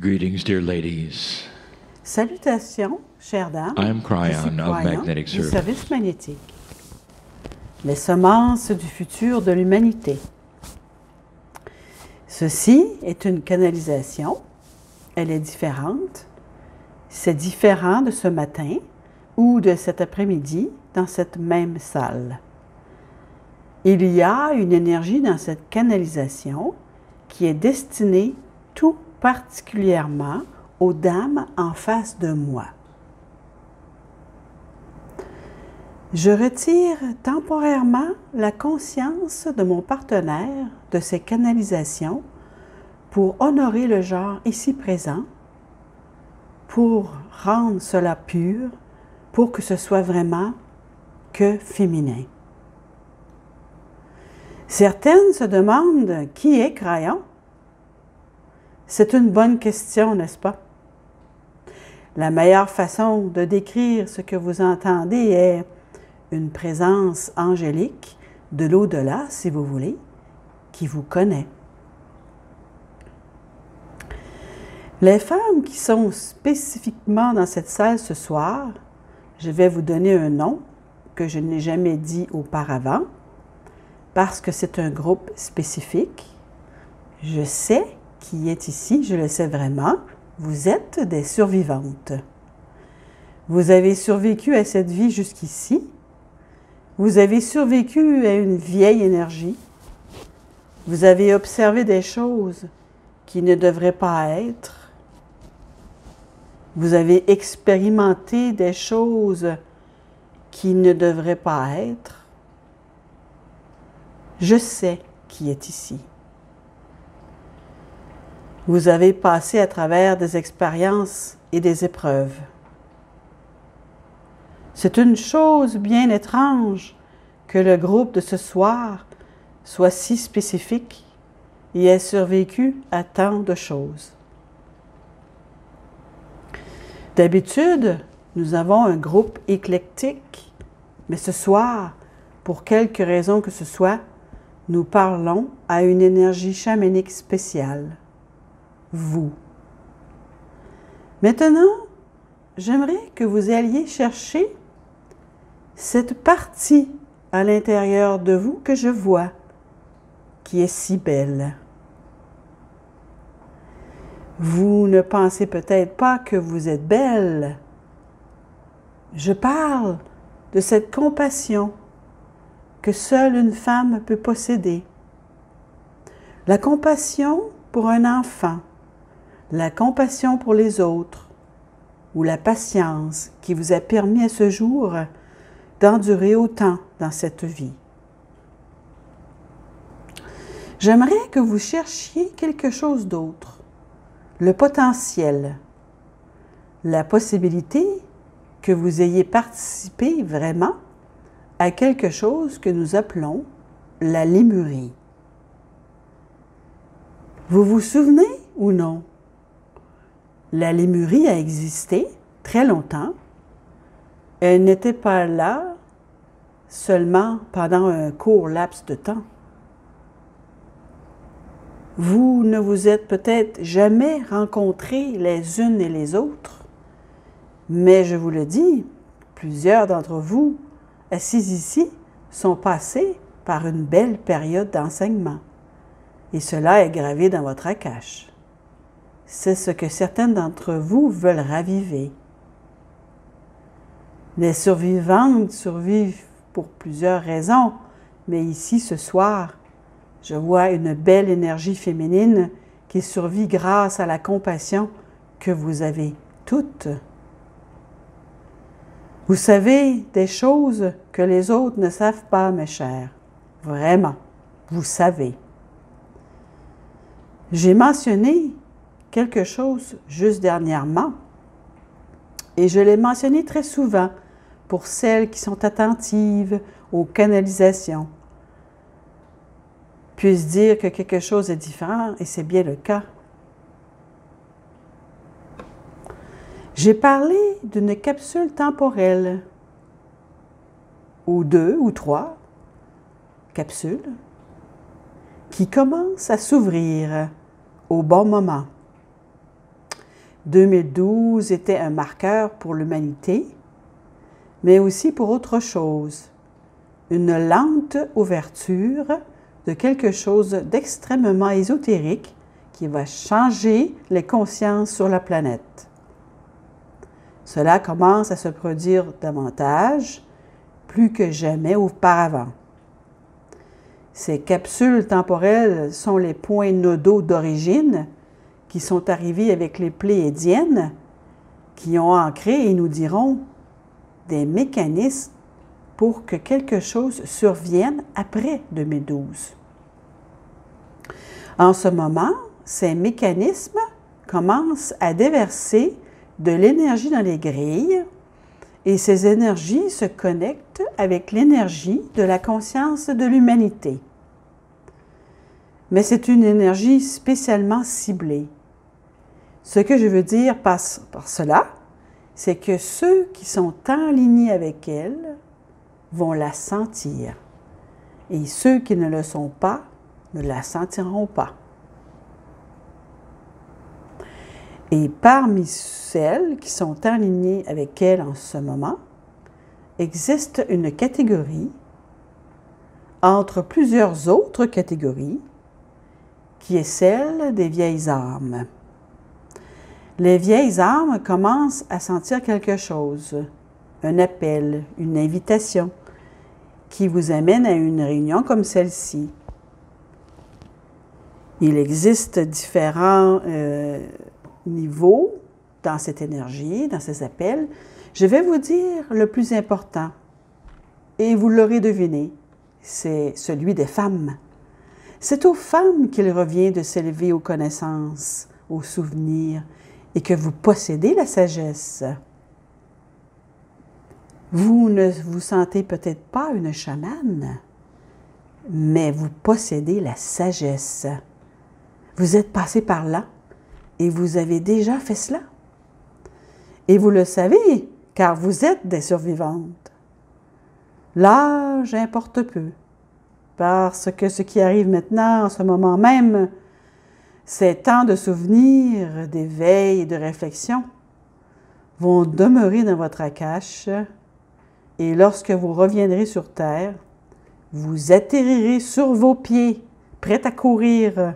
Greetings, dear ladies. Salutations, chères dames. I am Je suis Cryon of Cryon Magnetic du Service. service magnétique. Les semences du futur de l'humanité. Ceci est une canalisation. Elle est différente. C'est différent de ce matin ou de cet après-midi dans cette même salle. Il y a une énergie dans cette canalisation qui est destinée tout particulièrement aux dames en face de moi. Je retire temporairement la conscience de mon partenaire de ces canalisations pour honorer le genre ici présent, pour rendre cela pur, pour que ce soit vraiment que féminin. Certaines se demandent qui est Cryon. C'est une bonne question, n'est-ce pas? La meilleure façon de décrire ce que vous entendez est une présence angélique de l'au-delà, si vous voulez, qui vous connaît. Les femmes qui sont spécifiquement dans cette salle ce soir, je vais vous donner un nom que je n'ai jamais dit auparavant, parce que c'est un groupe spécifique. Je sais qui est ici, je le sais vraiment. Vous êtes des survivantes. Vous avez survécu à cette vie jusqu'ici. Vous avez survécu à une vieille énergie. Vous avez observé des choses qui ne devraient pas être. Vous avez expérimenté des choses qui ne devraient pas être. Je sais qui est ici. Vous avez passé à travers des expériences et des épreuves. C'est une chose bien étrange que le groupe de ce soir soit si spécifique et ait survécu à tant de choses. D'habitude, nous avons un groupe éclectique, mais ce soir, pour quelque raison que ce soit, nous parlons à une énergie chamanique spéciale, vous. Maintenant, j'aimerais que vous alliez chercher cette partie à l'intérieur de vous que je vois, qui est si belle. Vous ne pensez peut-être pas que vous êtes belle. Je parle de cette compassion que seule une femme peut posséder. La compassion pour un enfant, la compassion pour les autres, ou la patience qui vous a permis à ce jour d'endurer autant dans cette vie. J'aimerais que vous cherchiez quelque chose d'autre, le potentiel, la possibilité que vous ayez participé vraiment à quelque chose que nous appelons la lémurie. Vous vous souvenez ou non? La lémurie a existé très longtemps. Elle n'était pas là seulement pendant un court laps de temps. Vous ne vous êtes peut-être jamais rencontrés les unes et les autres, mais je vous le dis, plusieurs d'entre vous assis ici sont passés par une belle période d'enseignement. Et cela est gravé dans votre akash. C'est ce que certaines d'entre vous veulent raviver. Les survivantes survivent pour plusieurs raisons, mais ici, ce soir, je vois une belle énergie féminine qui survit grâce à la compassion que vous avez toutes. Vous savez des choses que les autres ne savent pas, mes chers. Vraiment, vous savez. J'ai mentionné quelque chose juste dernièrement, et je l'ai mentionné très souvent pour celles qui sont attentives aux canalisations, puissent dire que quelque chose est différent, et c'est bien le cas. J'ai parlé d'une capsule temporelle, ou 2 ou 3 capsules, qui commencent à s'ouvrir au bon moment. 2012 était un marqueur pour l'humanité, mais aussi pour autre chose, une lente ouverture de quelque chose d'extrêmement ésotérique qui va changer les consciences sur la planète. Cela commence à se produire davantage, plus que jamais auparavant. Ces capsules temporelles sont les points nodaux d'origine qui sont arrivés avec les Pléiadiennes, qui ont ancré, et nous dirons, des mécanismes pour que quelque chose survienne après 2012. En ce moment, ces mécanismes commencent à déverser de l'énergie dans les grilles et ces énergies se connectent avec l'énergie de la conscience de l'humanité. Mais c'est une énergie spécialement ciblée. Ce que je veux dire par cela, c'est que ceux qui sont alignés avec elle vont la sentir et ceux qui ne le sont pas ne la sentiront pas. Et parmi celles qui sont alignées avec elle en ce moment, existe une catégorie entre plusieurs autres catégories qui est celle des vieilles âmes. Les vieilles âmes commencent à sentir quelque chose, un appel, une invitation, qui vous amène à une réunion comme celle-ci. Il existe différents niveaux dans cette énergie, dans ces appels. Je vais vous dire le plus important, et vous l'aurez deviné, c'est celui des femmes. C'est aux femmes qu'il revient de s'élever aux connaissances, aux souvenirs, et que vous possédez la sagesse. Vous ne vous sentez peut-être pas une chamane, mais vous possédez la sagesse. Vous êtes passé par là et vous avez déjà fait cela. Et vous le savez, car vous êtes des survivantes. L'âge importe peu, parce que ce qui arrive maintenant, en ce moment même, ces temps de souvenirs, d'éveil et de réflexion vont demeurer dans votre akash et lorsque vous reviendrez sur Terre, vous atterrirez sur vos pieds, prêts à courir.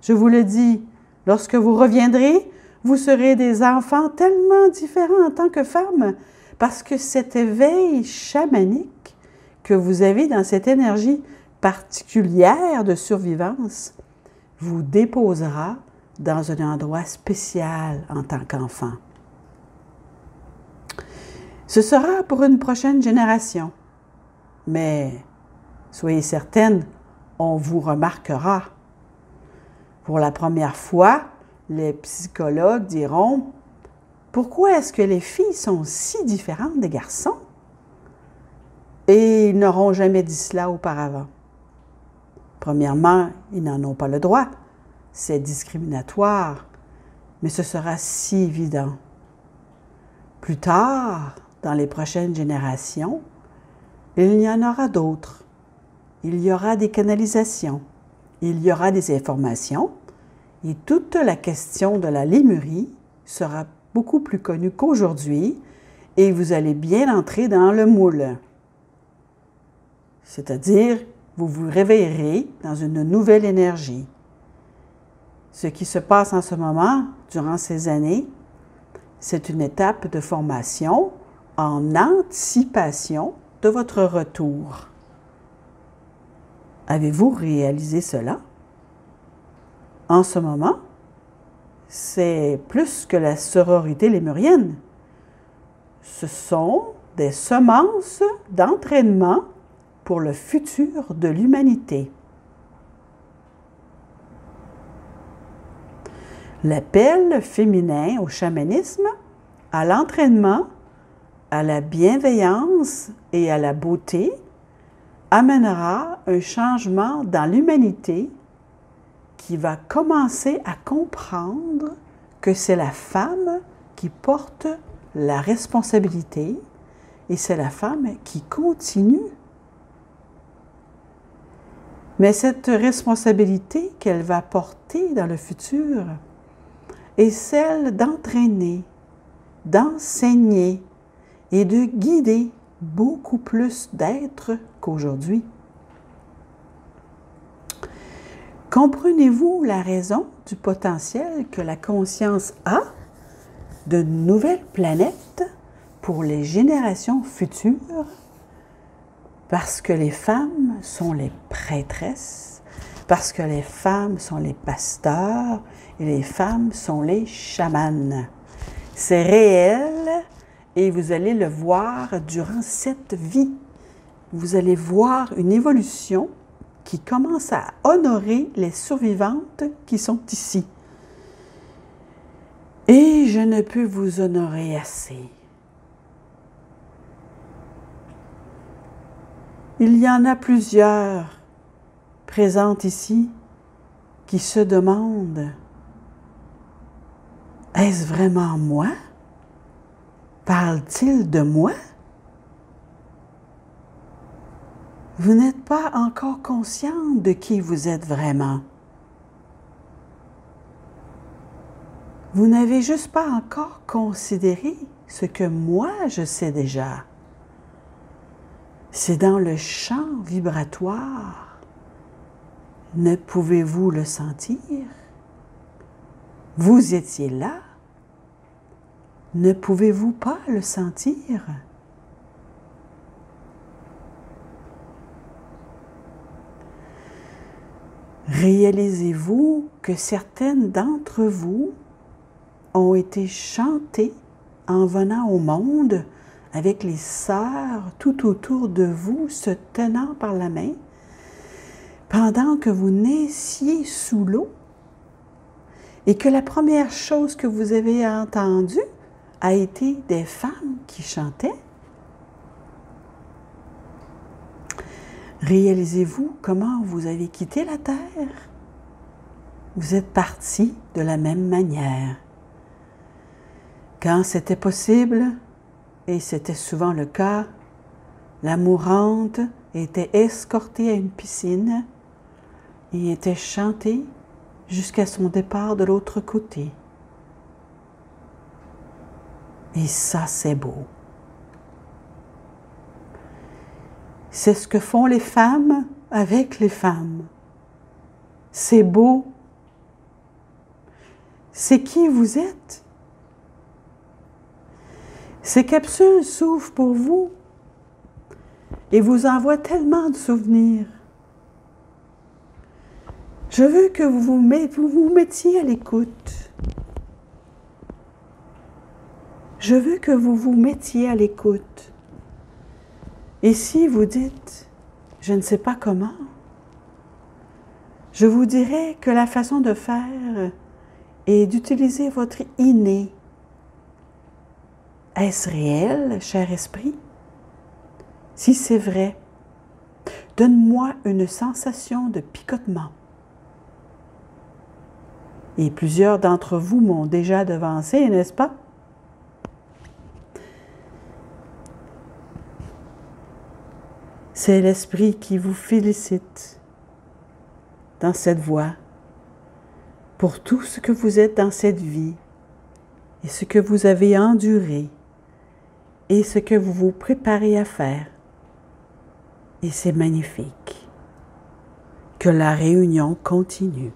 Je vous le dis, lorsque vous reviendrez, vous serez des enfants tellement différents en tant que femmes parce que cet éveil chamanique que vous avez dans cette énergie particulière de survivance vous déposera dans un endroit spécial en tant qu'enfant. Ce sera pour une prochaine génération, mais soyez certaine, on vous remarquera. Pour la première fois, les psychologues diront « Pourquoi est-ce que les filles sont si différentes des garçons? » Et ils n'auront jamais dit cela auparavant. Premièrement, ils n'en ont pas le droit. C'est discriminatoire, mais ce sera si évident. Plus tard, dans les prochaines générations, il y en aura d'autres. Il y aura des canalisations, il y aura des informations, et toute la question de la lémurie sera beaucoup plus connue qu'aujourd'hui, et vous allez bien entrer dans le moule. C'est-à-dire, vous vous réveillerez dans une nouvelle énergie. Ce qui se passe en ce moment, durant ces années, c'est une étape de formation en anticipation de votre retour. Avez-vous réalisé cela? En ce moment, c'est plus que la sororité lémurienne. Ce sont des semences d'entraînement pour le futur de l'humanité. L'appel féminin au chamanisme, à l'entraînement, à la bienveillance et à la beauté amènera un changement dans l'humanité qui va commencer à comprendre que c'est la femme qui porte la responsabilité et c'est la femme qui continue. Mais cette responsabilité qu'elle va porter dans le futur, est celle d'entraîner, d'enseigner et de guider beaucoup plus d'êtres qu'aujourd'hui. Comprenez-vous la raison du potentiel que la conscience a de nouvelles planètes pour les générations futures? Parce que les femmes sont les prêtresses, parce que les femmes sont les pasteurs et les femmes sont les chamanes. C'est réel et vous allez le voir durant cette vie. Vous allez voir une évolution qui commence à honorer les survivantes qui sont ici. Et je ne peux vous honorer assez. Il y en a plusieurs présentes ici qui se demandent « Est-ce vraiment moi? Parle-t-il de moi? » Vous n'êtes pas encore consciente de qui vous êtes vraiment. Vous n'avez juste pas encore considéré ce que moi je sais déjà. C'est dans le champ vibratoire. Ne pouvez-vous le sentir? Vous étiez là. Ne pouvez-vous pas le sentir? Réalisez-vous que certaines d'entre vous ont été chantées en venant au monde avec les sœurs tout autour de vous, se tenant par la main, pendant que vous naissiez sous l'eau, et que la première chose que vous avez entendue a été des femmes qui chantaient? Réalisez-vous comment vous avez quitté la terre? Vous êtes partis de la même manière. Quand c'était possible, et c'était souvent le cas, la mourante était escortée à une piscine et était chantée jusqu'à son départ de l'autre côté. Et ça, c'est beau. C'est ce que font les femmes avec les femmes. C'est beau. C'est qui vous êtes. Ces capsules s'ouvrent pour vous et vous envoient tellement de souvenirs. Je veux que vous vous mettiez à l'écoute. Je veux que vous vous mettiez à l'écoute. Et si vous dites, je ne sais pas comment, je vous dirais que la façon de faire est d'utiliser votre inné. Est-ce réel, cher esprit? Si c'est vrai, donne-moi une sensation de picotement. Et plusieurs d'entre vous m'ont déjà devancé, n'est-ce pas? C'est l'esprit qui vous félicite dans cette voie pour tout ce que vous êtes dans cette vie et ce que vous avez enduré et ce que vous vous préparez à faire. Et c'est magnifique. Que la réunion continue.